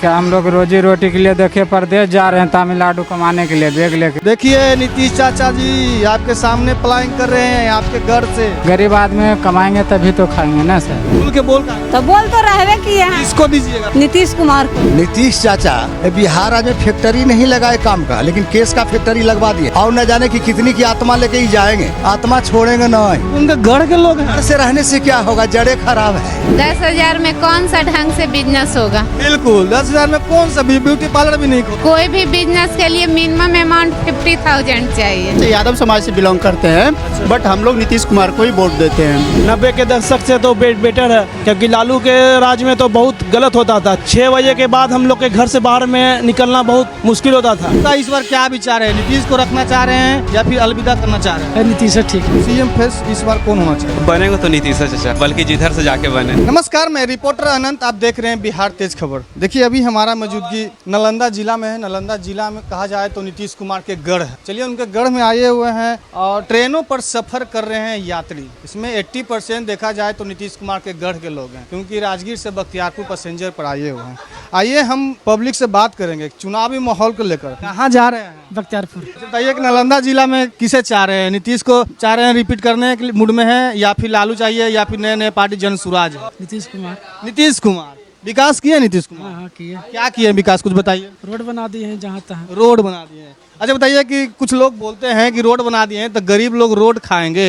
क्या हम लोग रोजी रोटी के लिए देखिए परदेश जा रहे हैं तमिलनाडु कमाने के लिए बैग लेके। देखिए नीतीश चाचा जी आपके सामने प्लानिंग कर रहे हैं आपके घर से। गरीब आदमी कमाएंगे तभी तो खाएंगे ना सर। खुल के बोल का तो बोल तो रहे किए हैं। किसको दीजिएगा? नीतीश कुमार को। नीतीश चाचा बिहार आज में फैक्ट्री नहीं लगाए काम का, लेकिन केस का फैक्ट्री लगवा दिए और न जाने की कितनी की आत्मा लेके ही जाएंगे, आत्मा छोड़ेंगे नहीं। उनके घर के लोग हैं। घर से रहने से क्या होगा, जड़े खराब है। 10,000 में कौन सा ढंग से बिजनेस होगा? बिल्कुल 10,000 में कौन सा ब्यूटी पार्लर भी नहीं खोल। कोई भी बिजनेस के लिए मिनिमम अमाउंट 50,000 चाहिए। यादव समाज से बिलोंग करते हैं, बट हम लोग नीतीश कुमार को ही वोट देते हैं। 90 के दशक से तो बेटर है, क्योंकि लालू के राज में तो बहुत गलत होता था। 6 बजे के बाद हम लोग के घर से बाहर में निकलना बहुत मुश्किल होता था। तो इस बार क्या विचार है, नीतीश को रखना चाह रहे हैं या फिर अलविदा करना चाह रहे हैं? नीतीश ठीक है। सीएम फेस इस बार कौन होना चाहिए? बनेगा तो नीतीश चाचा, बल्कि जिधर से जाके बने। नमस्कार, मैं रिपोर्टर अनंत, आप देख रहे हैं बिहार तेज खबर। देखिए अभी हमारा मौजूदगी नालंदा जिला में है। नालंदा जिला में कहा जाए तो नीतीश कुमार के गढ़ है। चलिए उनके गढ़ में आए हुए हैं और ट्रेनों पर सफर कर रहे हैं यात्री। इसमें 80% देखा जाए तो नीतीश कुमार के गढ़ के लोग हैं, क्योंकि राजगीर से बख्तियारपुर पैसेंजर पर आए हुए हैं। आइए हम पब्लिक से बात करेंगे चुनावी माहौल को लेकर। कहाँ जा रहे हैं? बख्तियारपुर। बताइए कि नालंदा जिला में किसे चाह रहे हैं? नीतीश को चाह रहे हैं रिपीट करने के मूड में है, या फिर लालू चाहिए, या फिर नए नए पार्टी जन सुराज? नीतीश कुमार। नीतीश कुमार विकास किए नीतीश कुमार? हाँ किए। क्या किए विकास, कुछ बताइए। रोड बना दिए हैं जहाँ तहाँ। रोड बना दिए हैं। अच्छा बताइए कि कुछ लोग बोलते हैं कि रोड बना दिए हैं तो गरीब लोग रोड खाएंगे,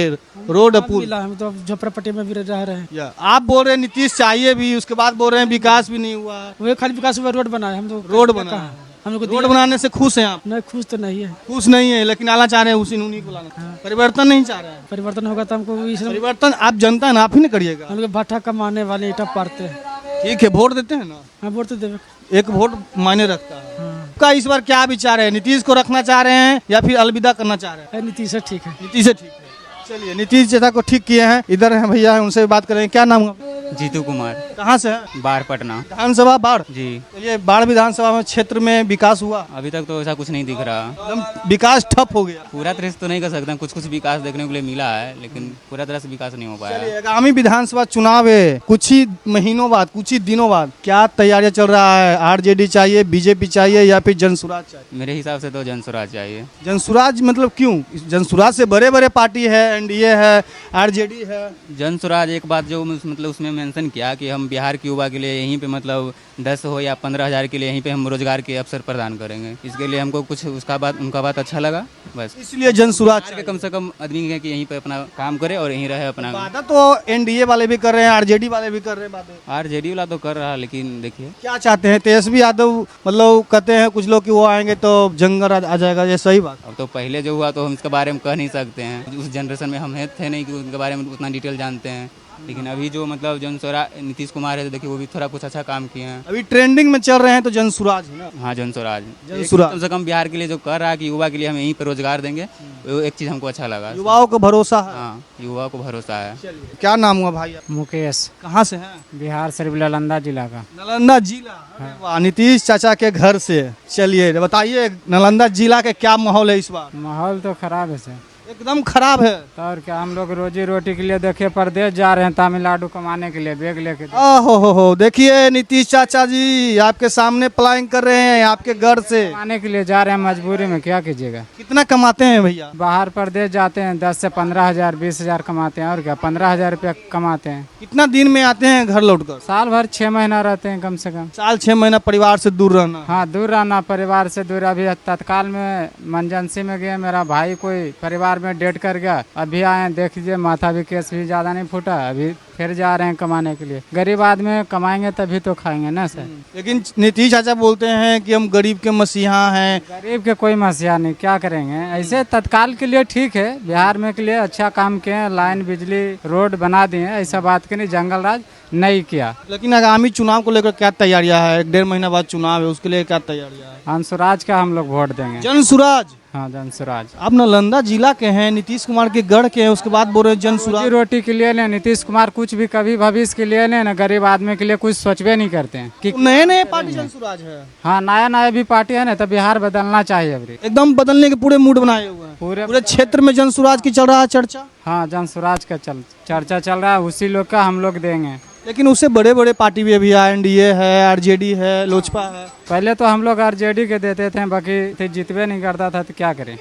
रोड पुल। हम तो झोपड़पट्टी में भी रह रहे हैं। या आप बोल रहे हैं नीतीश चाहिए भी, उसके बाद बोल रहे हैं विकास भी नहीं हुआ। वो खाली विकास हुआ, रोड बना है। हम तो रोड बना, हम लोग रोड बनाने से खुश हैं आप? नहीं, खुश तो नहीं है। खुश नहीं है, लेकिन आना चाह रहे हैं उन्हीं को लाना। परिवर्तन नहीं चाह रहे हैं। परिवर्तन होगा तो हमको परिवर्तन आप जनता है ना, आप ही नहीं करिएगा। हम लोग भट्ठा कमाने वाले ईटा पारते हैं। ठीक है, वोट देते हैं ना? हाँ वोट तो देवे। एक वोट मायने रखता है। का इस बार क्या विचार है, नीतीश को रखना चाह रहे हैं या फिर अलविदा करना चाह रहे हैं? नीतीश ठीक है। नीतीश ठीक है। चलिए नीतीश चाचा को ठीक किए हैं। इधर है भैया, उनसे बात करेंगे। क्या नाम है? जीतू कुमार, कहाँ से है? बाढ़ पटना। विधानसभा बाढ़ जी। चलिए बाढ़ विधानसभा में क्षेत्र में विकास हुआ? अभी तक तो ऐसा कुछ नहीं दिख रहा। एकदम विकास ठप हो गया। पूरा तरह से तो नहीं कर सकते, कुछ कुछ विकास देखने के लिए मिला है, लेकिन पूरा तरह से विकास नहीं हो पाया। चलिए आगामी विधानसभा चुनाव है, कुछ ही महीनों बाद, कुछ ही दिनों बाद, क्या तैयारियां चल रहा है? आरजेडी चाहिए, बीजेपी चाहिए, या फिर जनसुराज चाहिए? मेरे हिसाब से तो जनसुराज चाहिए। जनसुराज मतलब क्यों? जनसुराज से बड़े बड़े पार्टी है, एनडीए है, आरजेडी है। जनसुराज एक बात जो मतलब उसमें मेंशन किया कि हम बिहार के युवा के लिए यहीं पे मतलब 10 हो या 15,000 के लिए यहीं पे हम रोजगार के अवसर प्रदान करेंगे। इसके लिए हमको कुछ उनका बात अच्छा लगा, बस इसलिए जनसुराज के कम से कम आदमी है कि यहीं पे अपना काम करे और यहीं रहे अपना। वादा तो एनडीए वाले भी कर रहे हैं, आरजेडी वाले भी कर रहे हैं बातें। आरजेडी वाला तो कर रहा है, लेकिन देखिए क्या चाहते हैं? तेजस्वी यादव मतलब कहते हैं कुछ लोग कि वो आएंगे तो जंगल आ जाएगा, ये सही बात? अब तो पहले जो हुआ तो हम इसके बारे में कह नहीं सकते हैं, उस जनरेशन में हम थे नहीं कि उनके बारे में उतना डिटेल जानते हैं। लेकिन अभी जो मतलब जनसुराज नीतीश कुमार है, तो देखिए वो भी थोड़ा कुछ अच्छा काम किए हैं। अभी ट्रेंडिंग में चल रहे हैं तो जनसुराज है ना? हाँ जनसुराज। जनसुराज कम से कम बिहार के लिए जो कर रहा है कि युवा के लिए हम यहीं पर रोजगार देंगे, वो एक चीज हमको अच्छा लगा। युवाओं को भरोसा है। हाँ युवा को भरोसा है। क्या नाम हुआ भाई? मुकेश। कहाँ से हैं? बिहार सिर्फ नालंदा जिला का। नालंदा जिला। वाह, नीतीश चाचा के घर से। चलिए बताइए नालंदा जिला के क्या माहौल है इस बार? माहौल तो खराब है सर, एकदम खराब है। तो और क्या, हम लोग रोजी रोटी के लिए देखिए परदेश जा रहे हैं तमिलनाडु कमाने के लिए बैग लेके। हो देखिए नीतीश चाचा जी आपके सामने प्लानिंग कर रहे हैं आपके घर से। कमाने के लिए जा रहे हैं, मजबूरी में क्या कीजिएगा। कितना कमाते हैं भैया? बाहर प्रदेश जाते हैं 10 से 15,000 20,000 कमाते हैं, और क्या 15,000 रुपया कमाते हैं। कितना दिन में आते हैं घर लौटकर? साल भर 6 महीना रहते हैं कम से कम। साल 6 महीना परिवार से दूर रहना। हाँ दूर रहना, परिवार से दूर। अभी तत्काल में इमरजेंसी में गए, मेरा भाई कोई परिवार में डेट कर गया, अभी आए देख लीजिए, माथा भी केस भी ज्यादा नहीं फूटा, अभी फिर जा रहे हैं कमाने के लिए। गरीब आदमी कमाएंगे तभी तो खाएंगे ना सर। लेकिन नीतीश चाचा बोलते हैं कि हम गरीब के मसीहा हैं। गरीब के कोई मसीहा नहीं, क्या करेंगे। ऐसे तत्काल के लिए ठीक है, बिहार में के लिए अच्छा काम किए, लाइन बिजली रोड बना दिए, ऐसा बात की नहीं, जंगल राज नहीं किया। लेकिन आगामी चुनाव को लेकर क्या तैयारियां है? 1.5 महीना बाद चुनाव है, उसके लिए क्या तैयारियां है? जनसुराज का हम लोग वोट देंगे। जनसुराज? हाँ जनसुराज। आप नालंदा जिला के हैं, नीतीश कुमार के गढ़ के हैं, उसके बाद बोल रहे हैं जनसुराज। रोटी के लिए नीतीश कुमार कुछ भी कभी भविष्य के लिए ना, गरीब आदमी के लिए कुछ सोचबे नहीं करते हैं कि नए नए पार्टी जनसुराज है। हाँ नया भी पार्टी है ना, तो बिहार बदलना चाहिए अभी। एकदम बदलने के पूरे मूड बनाए हुए हैं। पूरे क्षेत्र में जनसुराज की चल रहा है चर्चा। हाँ जनसुराज का चर्चा चल रहा है, उसी लोग का हम लोग देंगे। लेकिन उससे बड़े बड़े पार्टी भी अभी एनडीए है, आरजेडी है, लोजपा है। पहले तो हम लोग आरजेडी के देते थे, बाकी जीतवे नहीं करता था तो क्या करें।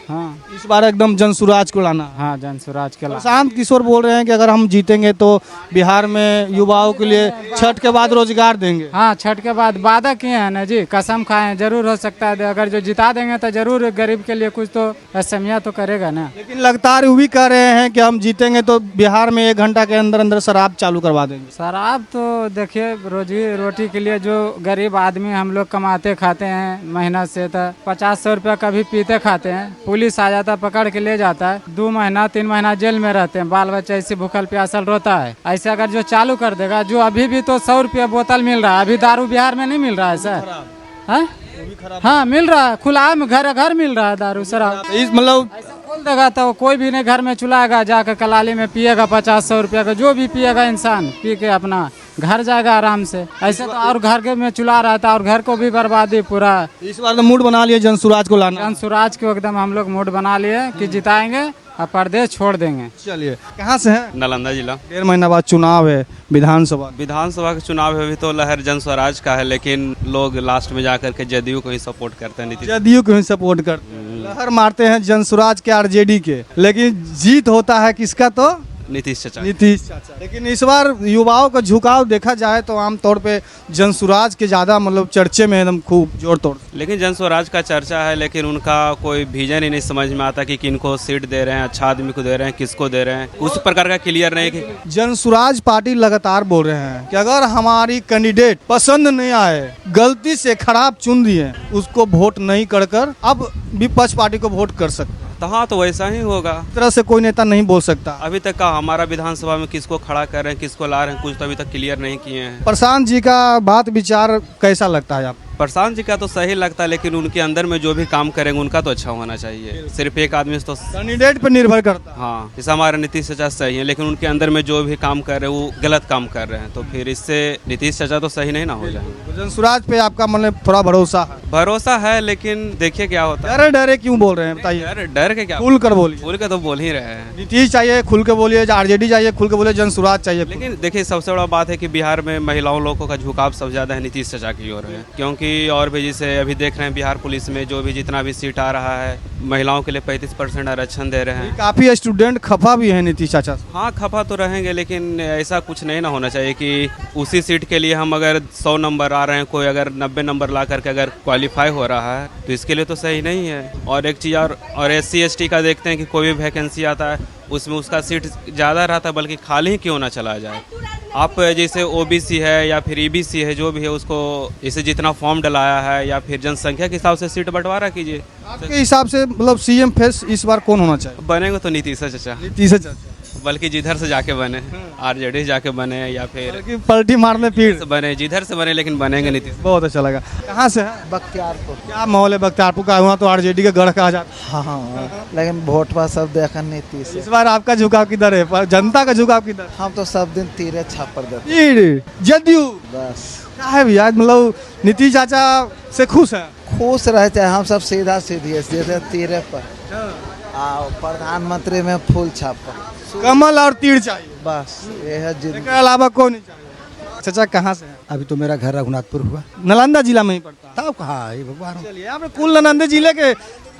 हाँ इस बार एकदम जनसुराज को लाना। हाँ, जनसुराज के लाभ। प्रशांत किशोर बोल रहे हैं कि अगर हम जीतेंगे तो बिहार में युवाओं के लिए छठ के बाद रोजगार देंगे। हाँ, छठ के बाद वादा किए हैं ना जी, कसम खाए हैं, जरूर हो सकता है। अगर जो जिता देंगे तो जरूर गरीब के लिए कुछ तो असमिया तो करेगा ना। लेकिन लगातार वो भी कह रहे हैं कि हम जीतेंगे तो बिहार में 1 घंटा के अंदर अंदर शराब चालू करवा देंगे। शराब तो देखिए, रोजी रोटी के लिए जो गरीब आदमी हम लोग कमाते खाते हैं मेहनत से, तो 50-100 रुपया कभी पीते खाते हैं, पुलिस आ जाता है पकड़ के ले जाता है, 2 महीना 3 महीना जेल में रहते हैं, बाल बच्चा ऐसे भूखल प्यासल रोता है। ऐसे अगर जो चालू कर देगा, जो अभी भी तो 100 रुपया बोतल मिल रहा है, अभी दारू बिहार में नहीं मिल रहा है सर। हाँ, मिल रहा है, खुला में घर घर मिल रहा है दारू शराब। इस मतलब ऐसा खोल देगा तो कोई भी नहीं घर में चुलाएगा, जाकर कलाली में पिएगा 50-100 रुपया का, जो भी पिएगा इंसान पी के अपना घर जाएगा आराम से। ऐसे तो और घर के में चुला रहा था और घर को भी बर्बादी पूरा। इस बार तो मूड बना लिए जनसुराज को लाना। जनसुराज को एकदम हम लोग मूड बना लिए कि जिताएंगे और प्रदेश छोड़ देंगे। चलिए, कहाँ से हैं? नालंदा जिला। 1.5 महीना बाद चुनाव है विधानसभा का चुनाव है, अभी तो लहर जन स्वराज का है, लेकिन लोग लास्ट में जाकर के जदयू को ही सपोर्ट करते हैं। जदयू को ही सपोर्ट करते हैं, लहर मारते हैं जनसुराज के, आरजेडी के, लेकिन जीत होता है किसका? तो नीतीश चाचा। लेकिन इस बार युवाओं का झुकाव देखा जाए तो आमतौर पे जनसुराज के ज्यादा मतलब चर्चे में एकदम खूब जोर तोड़। लेकिन जन स्वराज का चर्चा है, लेकिन उनका कोई विजन ही नहीं समझ में आता कि किनको सीट दे रहे हैं, अच्छा आदमी को दे रहे हैं, किसको दे रहे हैं, उस प्रकार का क्लियर नहीं कि जनसुराज पार्टी लगातार बोल रहे हैं कि अगर हमारी कैंडिडेट पसंद नहीं आए, गलती से खराब चुन दिए, उसको वोट नहीं कर अब विपक्ष पार्टी को वोट कर सकते। तो हाँ, तो वैसा ही होगा। इस तरह से कोई नेता नहीं बोल सकता। अभी तक का हमारा विधानसभा में किसको खड़ा कर रहे हैं, किसको ला रहे हैं, कुछ तो अभी तक क्लियर नहीं किए हैं। प्रशांत जी का बात विचार कैसा लगता है आपको? प्रशांत जी का तो सही लगता है, लेकिन उनके अंदर में जो भी काम करेंगे उनका तो अच्छा होना चाहिए। सिर्फ एक आदमी से तो कैंडिडेट पर निर्भर करता है। हाँ, जैसे हमारे नीतीश चाचा सही है, लेकिन उनके अंदर में जो भी काम कर रहे हैं वो गलत काम कर रहे हैं, तो फिर इससे नीतीश चाचा तो सही नहीं ना हो जाएंगे। जनसुराज पे आपका मतलब थोड़ा भरोसा है, लेकिन देखिए क्या होता है। डरे क्यों बोल रहे हैं बताइए? डर के क्या, खुल कर बोलिए। खुल के तो बोल ही रहे हैं। नीतीश चाहिए खुल के बोलिए, आरजेडी चाहिए खुल के बोलिए, जनसुराज चाहिए। लेकिन देखिए, सबसे बड़ा बात है कि बिहार में महिलाओं लोगों का झुकाव सबसे ज्यादा है नीतीश चाचा की ओर है, क्योंकि और भी जैसे अभी देख रहे हैं बिहार पुलिस में जो भी जितना भी सीट आ रहा है, महिलाओं के लिए 35% आरक्षण दे रहे हैं। काफी स्टूडेंट खफा भी है नीतीश चाचा से। हाँ, खफा तो रहेंगे, लेकिन ऐसा कुछ नहीं ना होना चाहिए कि उसी सीट के लिए हम अगर 100 नंबर आ रहे हैं, कोई अगर 90 नंबर ला करके अगर क्वालिफाई हो रहा है तो इसके लिए तो सही नहीं है। और एक चीज़ और SC ST का देखते हैं कि कोई भी वैकेंसी आता है उसमें उसका सीट ज़्यादा रहता है, बल्कि खाली ही क्यों ना चला जाए। आप जैसे OBC है या फिर EBC है, जो भी है उसको जैसे जितना फॉर्म डलाया है या फिर जनसंख्या के हिसाब से सीट बंटवारा कीजिए। आपके हिसाब से मतलब CM फेस इस बार कौन होना चाहिए? बनेगा तो नीतीश चाचा, बल्कि जिधर से जाके बने, आरजेडी जाके बने या फिर पलटी मारने पीठ बने, जिधर से बने, लेकिन बनेंगे नीतीश। बहुत अच्छा लगा। कहाँ से है? बख्तियारपुर। क्या माहौल है बख्तियारपुर का? वहाँ तो आरजेडी का गढ़ कहा जाता है। हाँ, लेकिन वोट पर सब देखा नीतीश। इस बार आपका झुकाव किधर है? पर जनता का झुकाव किधर? हम तो सब दिन तीरे छापर देते। जदयू बस क्या है भैया, मतलब नीतीश चाचा से खुश है? खुश रहते हैं हम सब, सीधा सीधी जैसे तीरे पर प्रधानमंत्री में फूल छापर, कमल और तीर चाहिए, बस ये है जिद। इसके अलावा कोई नहीं चाहिए। चाचा कहाँ से है? अभी तो मेरा घर रघुनाथपुर हुआ। नालंदा जिला में ही पड़ता है। तब कहाँ है भगवान? चलिए, यहाँ पे कुल नालंदा जिले के,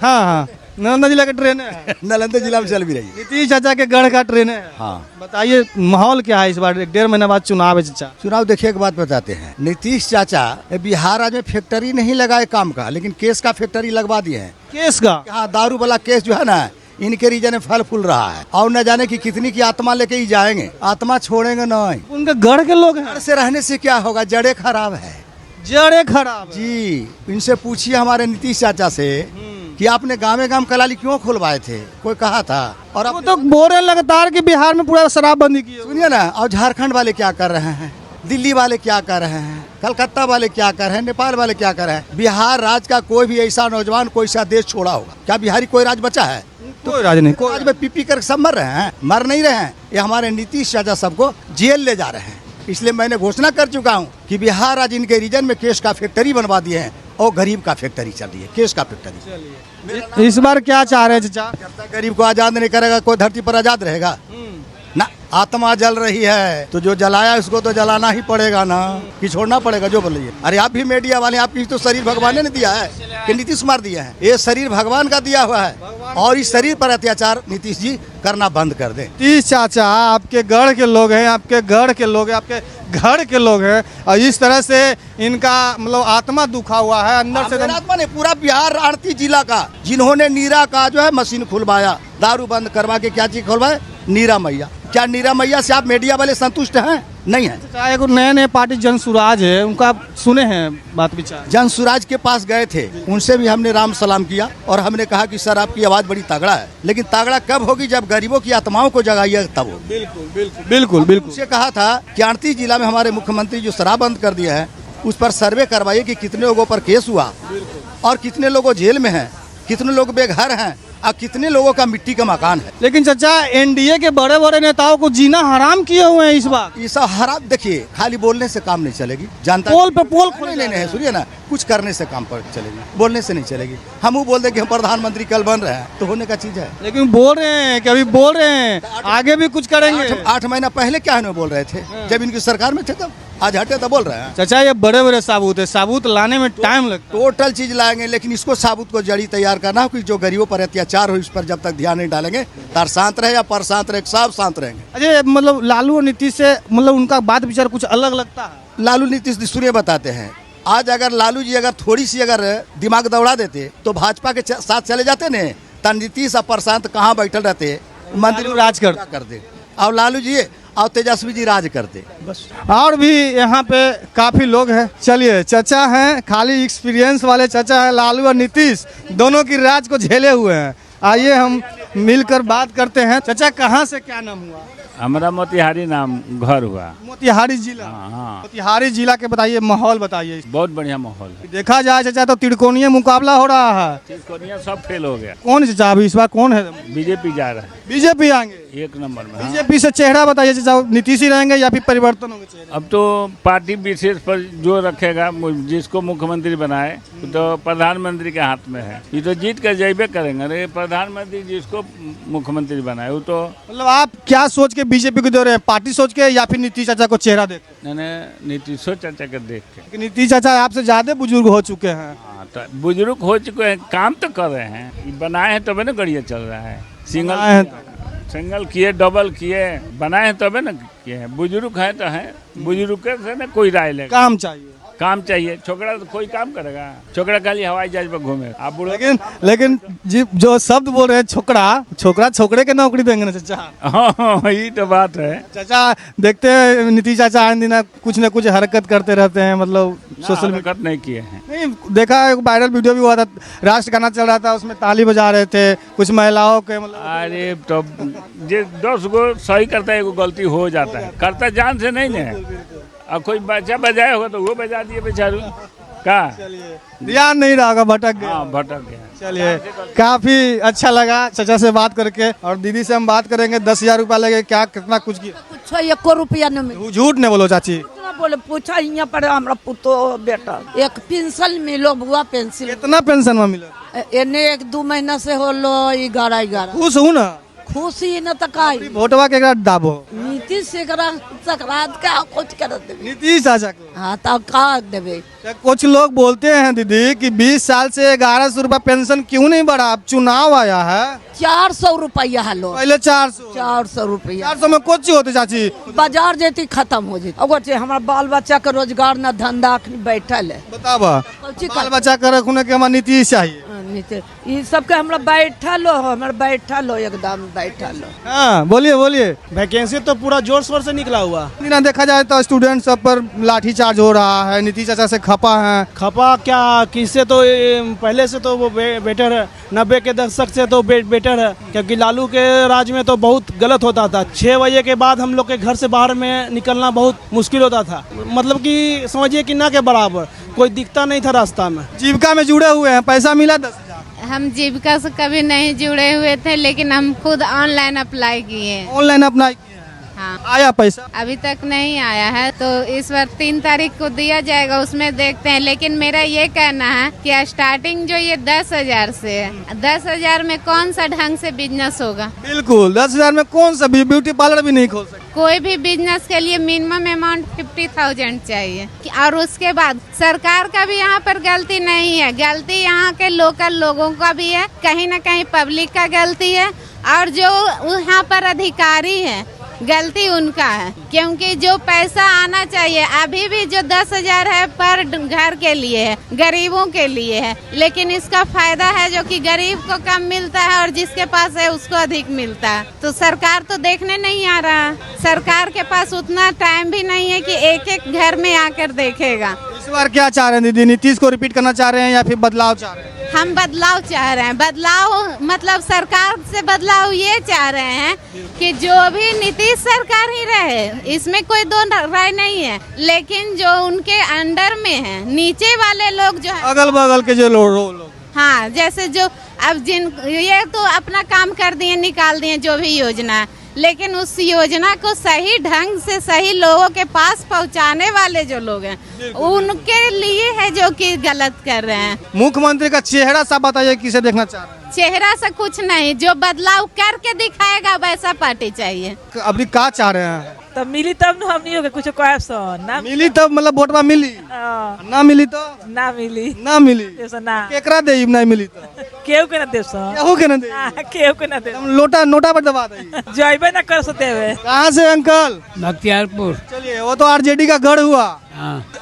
हाँ नालंदा जिला के ट्रेन है। नालंदा जिला में चल भी रही है। नीतीश चाचा के गढ़ का ट्रेन है। हाँ, बताइए माहौल क्या है इस बार? 1.5 महीना बाद चुनाव है चाचा। चुनाव देखिए, एक बात बताते हैं, नीतीश चाचा बिहार आज में फैक्ट्री नहीं लगाए काम का, लेकिन केस का फैक्ट्री लगवा दिए हैं। केस का? हाँ, दारू वाला केस जो है ना, इनके रीजन में फल फूल रहा है, और न जाने की कितनी की आत्मा लेके ही जाएंगे, आत्मा छोड़ेंगे नहीं। उनके गढ़ के लोग हैं। घर से रहने से क्या होगा? जड़े खराब है, जड़े खराब जी। इनसे पूछिए हमारे नीतीश चाचा से कि आपने गाँव कलाली क्यों खुलवाए थे, कोई कहा था? और वो तो बोल रहे लगातार कि बिहार में पूरा शराबबंदी की है। सुनिए ना, और झारखंड वाले क्या कर रहे हैं, दिल्ली वाले क्या कर रहे हैं, कलकत्ता वाले क्या कर रहे हैं, नेपाल वाले क्या कर रहे हैं? बिहार राज्य का कोई भी ऐसा नौजवान कोई सा देश छोड़ा होगा क्या? बिहारी कोई राज्य बचा है? कोई राज नहीं। आज में पी कर सब मर रहे हैं, मर नहीं रहे हैं। ये हमारे नीतीश चाचा सबको जेल ले जा रहे हैं। इसलिए मैंने घोषणा कर चुका हूँ कि बिहार आज इनके रीजन में केस का फैक्ट्री बनवा दिए हैं, और गरीब का फैक्ट्री चल रही है, केस का फैक्ट्री। इस बार क्या चाह रहे हैं चाचा? जब तक गरीब को आजाद नहीं करेगा, कोई धरती पर आजाद रहेगा ना। आत्मा जल रही है तो जो जलाया उसको तो जलाना ही पड़ेगा ना, कि छोड़ना पड़ेगा। जो बोलिए, अरे आप भी मीडिया वाले, आपकी तो शरीर भगवान ने दिया है कि नीतीश कुमार दिया है? ये शरीर भगवान का दिया हुआ है और इस शरीर पर अत्याचार नीतीश जी करना बंद कर दें। नीतीश चाचा आपके गढ़ के लोग हैं, आपके गढ़ के लोग हैं, आपके घर के लोग हैं, और इस तरह से इनका मतलब आत्मा दुखा हुआ है अंदर से। आत्मा ने पूरा बिहार आरती जिला का, जिन्होंने नीरा का जो है मशीन खुलवाया, दारू बंद करवा के क्या चीज खुलवाए, नीरा मैया। क्या नीरा मैया से आप मीडिया वाले संतुष्ट हैं? नहीं है। एक नए पार्टी जनसुराज है, उनका आप सुने हैं बात विचार? जनसुराज के पास गए थे, उनसे भी हमने राम सलाम किया और हमने कहा कि सर आपकी आवाज बड़ी तगड़ा है, लेकिन तगड़ा कब होगी जब गरीबों की आत्माओं को जगाइए तब हो। बिल्कुल बिल्कुल बिल्कुल बिल्कुल। उनसे कहा था कि आरती जिला में हमारे मुख्यमंत्री जो शराब बंद कर दिया है उस पर सर्वे करवाइए कि कितने लोगों पर केस हुआ और कितने लोगों जेल में हैं, कितने लोग बेघर हैं और कितने लोगों का मिट्टी का मकान है। लेकिन चाचा एनडीए के बड़े बड़े नेताओं को जीना हराम किए हुए हैं इस बार। ये सब हराम, देखिए खाली बोलने से काम नहीं चलेगी, जानता पोल पे पोल नहीं, सुनिए ना, कुछ करने से काम पर चलेगी, बोलने से नहीं चलेगी। हम वो बोल दे कि हम प्रधानमंत्री कल बन रहे हैं तो होने का चीज है, लेकिन बोल रहे हैं कि अभी बोल रहे हैं आगे भी कुछ करेंगे। 8 महीना पहले क्या है बोल रहे थे जब इनकी सरकार में थे, तब आज हटे तो बोल रहे हैं। चाचा ये बड़े बड़े साबूत है, साबूत लाने में टाइम लगता है। टोटल चीज लाएंगे, लेकिन इसको साबुत को जड़ी तैयार करना हो कि जो गरीबों पर अत्याचार हो इस पर जब तक ध्यान नहीं डालेंगे तार शांत रहे या पर शांत रहे, सब शांत रहेंगे। अजय मतलब लालू और नीतीश से मतलब उनका बात विचार कुछ अलग लगता है। लालू नीतीश सूर्य बताते हैं, आज अगर लालू जी अगर थोड़ी सी अगर दिमाग दौड़ा देते तो भाजपा के साथ चले जाते न, तो नीतीश और प्रशांत कहाँ बैठल रहते, मंदिर राज कर दे, और लालू जी और तेजस्वी जी राज करते बस। और भी यहाँ पे काफी लोग हैं। चलिए, चाचा हैं, खाली एक्सपीरियंस वाले चाचा हैं, लालू और नीतीश दोनों की राज को झेले हुए हैं। आइए हम मिलकर बात करते हैं। चाचा कहाँ से, क्या नाम हुआ? हमारा मोतिहारी नाम घर हुआ। मोतिहारी जिला? हाँ। मोतिहारी जिला के बताइए, माहौल बताइए। बहुत बढ़िया माहौल है। देखा जाए चाचा तो त्रिकोणीय मुकाबला हो रहा है। त्रिकोणीय सब फेल हो गया। कौन चाचा अभी इस बार कौन है? बीजेपी जा रहा है। बीजेपी आएंगे 1 नंबर में। बीजेपी से चेहरा बताइए चाचा, नीतीश ही रहेंगे या फिर परिवर्तन होंगे चेहरा? अब तो पार्टी विशेष पर जो रखेगा, जिसको मुख्यमंत्री बनाए तो प्रधानमंत्री के हाथ में है। ये तो जीत कर जाइबे करेंगे। अरे प्रधानमंत्री जिसको मुख्यमंत्री बनाए वो तो, मतलब आप क्या सोच के बीजेपी को दे रहे हैं? पार्टी सोच के या फिर नीतीश चाचा को चेहरा देख के? नहीं, नीतीश चाचा के देख के। नीतीश चाचा आपसे ज्यादा बुजुर्ग हो चुके हैं। हाँ, तो बुजुर्ग हो चुके हैं, काम तो कर रहे हैं। बनाए हैं तबे ना गड़िया चल रहा है। सिंगल किए, डबल किए, बनाए हैं तबे ना किए हैं। बुजुर्ग है तो है, बुजुर्ग से ना कोई राय लेगा। काम चाहिए, काम चाहिए। छोकरा तो कोई काम करेगा? छोकरा खाली हवाई जहाज पर घूमे। आप लेकिन जी जो शब्द बोल रहे हैं छोकरा छोकरे के नौकरी देंगे ना चाचा। हाँ, ये तो बात है। चाचा देखते हैं नीतीश चाचा आए दिन कुछ न कुछ हरकत करते रहते हैं, मतलब सोशल मीडिया नहीं किए हैं। नहीं देखा, एक वायरल वीडियो भी हुआ था, राष्ट्र गाना चल रहा था, उसमें ताली बजा रहे थे कुछ महिलाओं के, मतलब अरे तो जे 10 गो सही करता है, एगो गलती हो जाता है, करता जान से नहीं है। अब कोई बच्चा बजाया होगा तो वो बजा दिए बेचारू का, ध्यान नहीं रहा, भटक गया। हाँ, भटक गया। चलिए, काफी अच्छा लगा चाचा से बात करके। और दीदी से हम बात करेंगे। 10,000 रुपया लगे, क्या कितना कुछ किया? कुछ 1 रुपया नहीं मिला। झूठ नहीं बोलो चाची। बोले पूछा यहाँ पर हमारा पुतो बेटा 1 पेंशन मिलो, बुआ पेंशन। कितना पेंशन में मिला? एने 1-2 महीना से होलो 11-11। खुश हूँ ना? खुशी न तकाई। वोटवा के दाबो नीतीश से सकरात का कुछ कर देवे। नीतीश चाचा को? हाँ, तब का देवे। कुछ लोग बोलते हैं दीदी कि 20 साल से 1100 रुपया पेंशन क्यों नहीं बढ़ा? अब चुनाव आया है। 400 रुपया हलो। पहले 400 रुपया। 400 में कुछ होते चाची? बाजार जेती खत्म हो जेती। अगर हमारा बाल बच्चा के रोजगार न धंधा बैठल है। बतावा, बाल बच्चा के रखने के हमारा नीतीश चाहिए। ये सबके हमरा बैठल हो एकदम बैठल हो। हाँ, बोलिए। वैकेंसी तो पूरा जोर शोर से निकला हुआ। देखा जाए तो स्टूडेंट सब पर लाठीचार्ज हो रहा है, नीतीश चाचा से खपा है। खपा क्या, किससे तो पहले से तो वो बेटर है, 90 के दशक से तो बेटर है, क्योंकि लालू के राज में तो बहुत गलत होता था। 6 बजे के बाद हम लोग के घर से बाहर में निकलना बहुत मुश्किल होता था, मतलब कि समझिए कि ना के बराबर, कोई दिखता नहीं था रास्ता में। जीविका में जुड़े हुए हैं, पैसा मिला 10,000? हम जीविका से कभी नहीं जुड़े हुए थे, लेकिन हम खुद ऑनलाइन अप्लाई किए। ऑनलाइन अप्लाई किए हैं? हाँ। आया पैसा? अभी तक नहीं आया है, तो इस बार 3 तारीख को दिया जाएगा, उसमें देखते हैं। लेकिन मेरा ये कहना है कि स्टार्टिंग जो ये 10,000 से है, 10,000 में कौन सा ढंग से बिजनेस होगा? बिल्कुल 10,000 में कौन सा ब्यूटी पार्लर भी नहीं खोल सकते। कोई भी बिजनेस के लिए मिनिमम अमाउंट 50,000 चाहिए। और उसके बाद सरकार का भी यहाँ पर गलती नहीं है, गलती यहाँ के लोकल लोगों का भी है, कहीं न कहीं पब्लिक का गलती है, और जो यहाँ पर अधिकारी है गलती उनका है। क्योंकि जो पैसा आना चाहिए अभी भी जो 10,000 है पर घर के लिए है, गरीबों के लिए है, लेकिन इसका फायदा है जो कि गरीब को कम मिलता है और जिसके पास है उसको अधिक मिलता है। तो सरकार तो देखने नहीं आ रहा, सरकार के पास उतना टाइम भी नहीं है कि एक एक घर में आकर देखेगा। इस बार क्या चाह रहे हैं दीदी, नीतीश को रिपीट करना चाह रहे हैं या फिर बदलाव चाह रहे हैं? हम बदलाव चाह रहे हैं, बदलाव मतलब सरकार से बदलाव ये चाह रहे हैं कि जो भी नीतीश सरकार ही रहे, इसमें कोई दो राय नहीं है, लेकिन जो उनके अंडर में है, नीचे वाले लोग जो है, अगल बगल के जो लोग, हाँ, जैसे जो अब जिन ये तो अपना काम कर दिए, निकाल दिए जो भी योजना है, लेकिन उस योजना को सही ढंग से सही लोगों के पास पहुंचाने वाले जो लोग हैं उनके लिए है जो कि गलत कर रहे हैं। मुख्यमंत्री का चेहरा सा बताइए, किसे देखना चाह रहे हैं? चेहरा से कुछ नहीं, जो बदलाव करके दिखाएगा वैसा पार्टी चाहिए। अभी क्या चाह रहे हैं? तब मिली तब न हमनी होगा कुछ ना मिली तब मतलब वोटवा मिली, ना मिली तो ना मिली ना मिली ना केकरा दे, नहीं मिली तो केहू के ना देव केहू के ना दे, केहू के ना दे, लोटा नोटा पर दबा दे, जैबे ना कर सकते हुए। कहाँ से अंकल? बख्तियारपुर। चलिए, वो तो आरजेडी का गढ़ हुआ।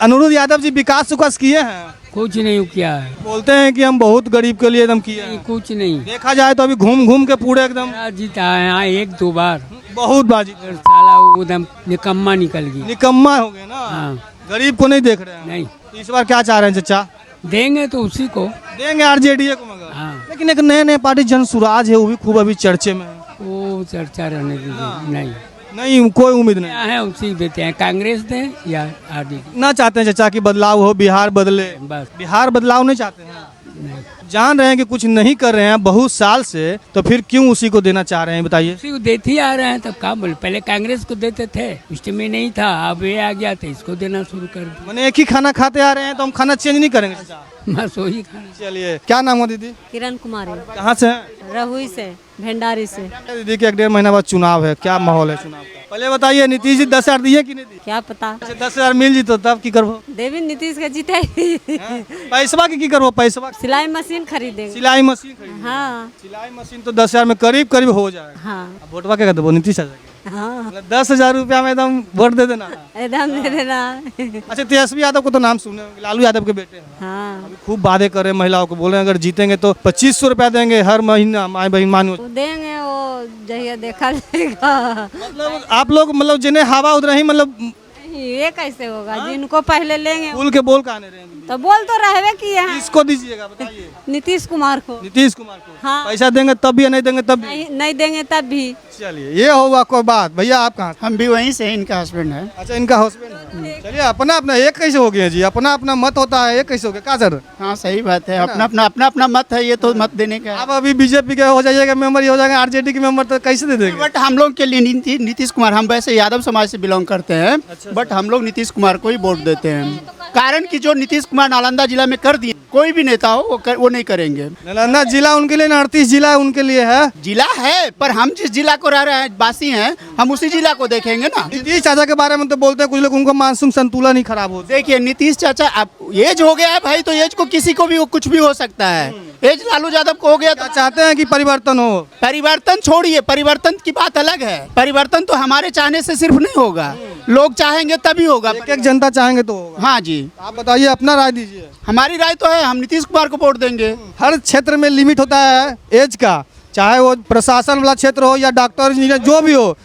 अनुरुद्ध यादव जी विकास विकास किए हैं? कुछ नहीं किया है, बोलते हैं कि हम बहुत गरीब के लिए एकदम किए हैं। कुछ नहीं देखा जाए तो अभी घूम घूम के पूरे एकदम जीता है यहाँ 1-2 बार, बहुत बाजी, साला वो एकदम निकम्मा निकल गया, निकम्मा हो गए ना, गरीब को नहीं देख रहे हैं। नहीं इस बार क्या चाह रहे हैं चचा? देंगे तो उसी को देंगे, आरजेडी को मगर। लेकिन एक नए पार्टी जनसुराज है, वो भी खूब अभी चर्चे में है। वो चर्चा रहने दीजिए, नहीं कोई उम्मीद नहीं है, उसी देते हैं, कांग्रेस दे या आरजेडी। ना चाहते हैं चचा की बदलाव हो, बिहार बदले, बस बिहार बदलाव नहीं चाहते हैं। जान रहे हैं कि कुछ नहीं कर रहे हैं बहुत साल से, तो फिर क्यों उसी को देना चाह रहे हैं बताइए? उसी को देते ही आ रहे हैं, तब क्या बोले, पहले कांग्रेस को देते थे, उस में नहीं था, अब ये आ गया तो इसको देना शुरू कर दिया। मैंने एक ही खाना खाते आ रहे हैं तो हम खाना चेंज नहीं करेंगे चचा? बस वही खाना। चलिए, क्या नाम है दीदी? किरण कुमारी, कहाँ से हैं? रहुई से, भंडारी से। दीदी के 1-1.5 महीना बाद चुनाव है, क्या माहौल है चुनाव का? पहले बताइए, नीतीश जी 10,000 दिए कि नहीं दिए? क्या पता, 10,000 मिल जी तो तब की करबो? देवी नीतीश के जीते। पैसवा की करबो? पैसवा सिलाई मशीन खरीदेंगे। सिलाई मशीन खरीदेंगे। हाँ सिलाई मशीन तो 10,000 में करीब करीब हो जाएगा। हाँ अब वोटवा क्या देबो? नीतीश चाचा के? हाँ 10,000 रुपया में एकदम वोट दे देना। एकदम दे देना। अच्छा, तेजस्वी यादव को तो नाम सुने, लालू यादव के बेटे हैं। हाँ अभी खूब वादे कर रहे हैं महिलाओं को, बोल रहे हैं अगर जीतेंगे तो 2,500 रुपया देंगे हर महीना, माई बहन मानो। वो देंगे, वो जहिया देखा जाएगा। मतलब आप लोग मतलब जिन्हें हवा उधर ही, मतलब ये कैसे होगा? जिनको पहले लेंगे फूल के बोल कहां रहेंगे? तो बोल तो रहवे किए हैं। किसको दीजिएगा बताइए? नीतीश कुमार को। नीतीश कुमार को। हाँ। पैसा देंगे तब भी, नहीं देंगे तब भी? नहीं देंगे तब भी। चलिए, ये होगा कोई बात। भैया आप कहाँ? हम भी वहीं से, इनका हस्बैंड है। अच्छा, इनका हस्बैंड है। चलिए, अपना अपना एक कैसे हो गया जी? अपना अपना मत होता है, एक कैसे हो गया? क्या सर? हाँ सही बात है, अपना मत है, ये तो मत देने का। आप अभी बीजेपी के हो जाइएगा मेंबर, ये हो जाएगा आरजेडी के मेंबर, तो कैसे दे देंगे? बट हम लोग के लिए नीतीश कुमार, हम वैसे यादव समाज से बिलोंग करते हैं, बट हम लोग नीतीश कुमार को ही वोट देते हैं। कारण कि जो नीतीश कुमार नालंदा जिला में कर दिए, कोई भी नेता हो वो नहीं करेंगे। नालंदा जिला उनके लिए, 38 जिला उनके लिए है। जिला है, पर हम जिस जिला को रह रहे हैं, वासी हैं, हम उसी जिला को देखेंगे ना। नीतीश चाचा के बारे में तो बोलते हैं कुछ लोग, उनको मानसून संतुलन ही खराब हो। देखिए, नीतीश चाचा अब एज हो गया है भाई, तो एज को किसी को भी कुछ भी हो सकता है। एज लालू यादव को हो गया तो चाहते हैं कि परिवर्तन हो। परिवर्तन छोड़िए, परिवर्तन की बात अलग है। परिवर्तन तो हमारे चाहने से सिर्फ नहीं होगा, लोग चाहेंगे तभी होगा। एक जनता चाहेंगे तो होगा। हाँ जी, आप बताइए, अपना राय दीजिए। हमारी राय तो है, हम नीतीश कुमार को वोट देंगे। हर क्षेत्र में लिमिट होता है एज का, चाहे वो प्रशासन वाला क्षेत्र हो या डॉक्टर इंजीनियर जो भी हो,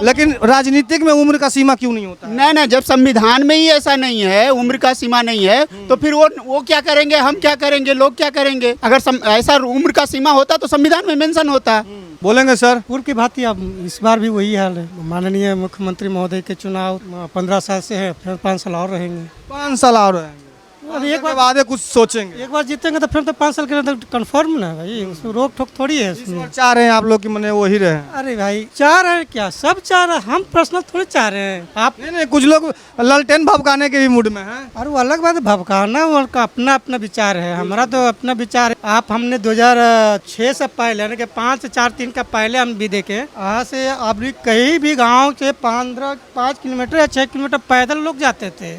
लेकिन राजनीतिक में उम्र का सीमा क्यों नहीं होता? नहीं, जब संविधान में ही ऐसा नहीं है, उम्र का सीमा नहीं है, तो फिर वो क्या करेंगे, हम क्या करेंगे, लोग क्या करेंगे? अगर ऐसा उम्र का सीमा होता तो संविधान में मेंशन होता। बोलेंगे सर? पूर्व की भांति अब इस बार भी वही हाल है। माननीय मुख्यमंत्री महोदय के चुनाव 15 साल से है, फिर 5 साल और रहेंगे। 5 साल और रहेंगे। अभी एक के बाद कुछ सोचेंगे। बार जीतेंगे तो फिर तो 5 साल के अंदर कंफर्म ना भाई, उसमें रोक ठोक थोड़ी है उसमें। चाह रहे हैं आप लोग कि मैंने वही रहे? अरे भाई चाह रहे हैं क्या, सब चाह रहे हैं, हम पर्सनल थोड़ी चाह रहे हैं। आप नहीं, कुछ लोग लालटेन भभकाने के भी मूड में हैं। और वो अलग बात है, भभकाना उनका अपना अपना विचार है, हमारा तो अपना विचार है। आप हमने 2006 से पहले यानी कि 5 से 4-3 का पहले हम भी देखे, यहाँ से आप कहीं भी गांव से 5 किलोमीटर या 6 किलोमीटर पैदल लोग जाते थे।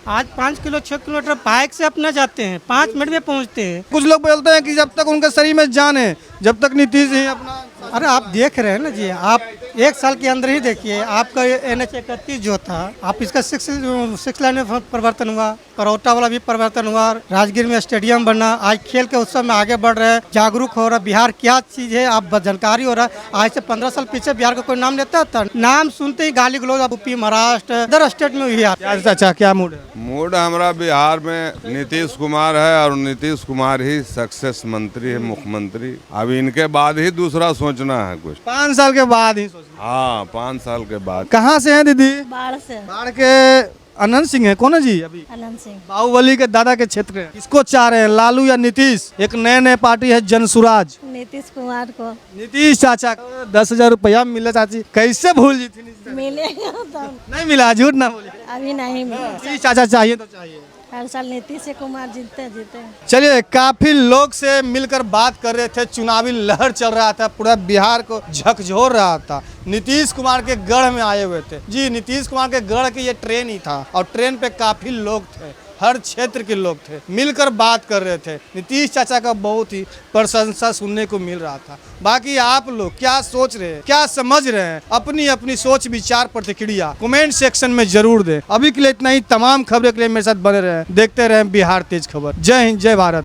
आज 5 6 किलोमीटर बाइक से अपना जाते हैं, 5 मिनट में पहुँचते हैं। कुछ लोग बोलते हैं कि जब तक उनके शरीर में जान है, जब तक नीतीश ही अपना। अरे आप देख रहे हैं ना जी, आप 1 साल के अंदर ही देखिए, आपका NH 31 जो था, आप इसका 6 लाइन में परिवर्तन हुआ, करौटा वाला भी परिवर्तन हुआ, राजगीर में स्टेडियम बना, आज खेल के उत्सव में आगे बढ़ रहे हैं, जागरूक हो रहा, बिहार क्या चीज़ है आप जानकारी हो रहा है। आज से 15 साल पीछे बिहार का कोई नाम लेता था, नाम सुनते ही गाली गलौज, यूपी महाराष्ट्र अदर स्टेट में हुई। अच्छा, क्या मूड है? मूड हमारा बिहार में नीतीश कुमार है और नीतीश कुमार ही सक्सेस मंत्री है, मुख्यमंत्री। अब इनके बाद ही दूसरा सोचना है कुछ। 5 साल के बाद ही सोचना। हाँ, 5 साल के बाद। कहाँ से हैं दीदी? बाढ़ से। बाढ़ के अनंत सिंह है, कौन है जी? अभी अनंत सिंह बाहुबली के दादा के क्षेत्र है। किसको चाह रहे हैं, लालू या नीतीश? एक नए पार्टी है जनसुराज, नीतीश कुमार को नीतीश चाचा। 10,000 रुपया मिले चाची, कैसे भूल जी थी? मिलेगा तो नहीं मिला, झूठ ना बोले। अभी नहीं मिला, नीतीश चाचा चाहिए तो चाहिए। हर साल नीतीश कुमार जीते। चलिए, काफी लोग से मिलकर बात कर रहे थे, चुनावी लहर चल रहा था, पूरा बिहार को झकझोर रहा था। नीतीश कुमार के गढ़ में आए हुए थे जी, नीतीश कुमार के गढ़ की ये ट्रेन ही था और ट्रेन पे काफी लोग थे, हर क्षेत्र के लोग थे, मिलकर बात कर रहे थे। नीतीश चाचा का बहुत ही प्रशंसा सुनने को मिल रहा था। बाकी आप लोग क्या सोच रहे हैं, क्या समझ रहे हैं, अपनी अपनी सोच विचार प्रतिक्रिया कमेंट सेक्शन में जरूर दें। अभी के लिए इतना ही। तमाम खबरें के लिए मेरे साथ बने रहें, देखते रहें बिहार तेज खबर। जय हिंद, जय भारत।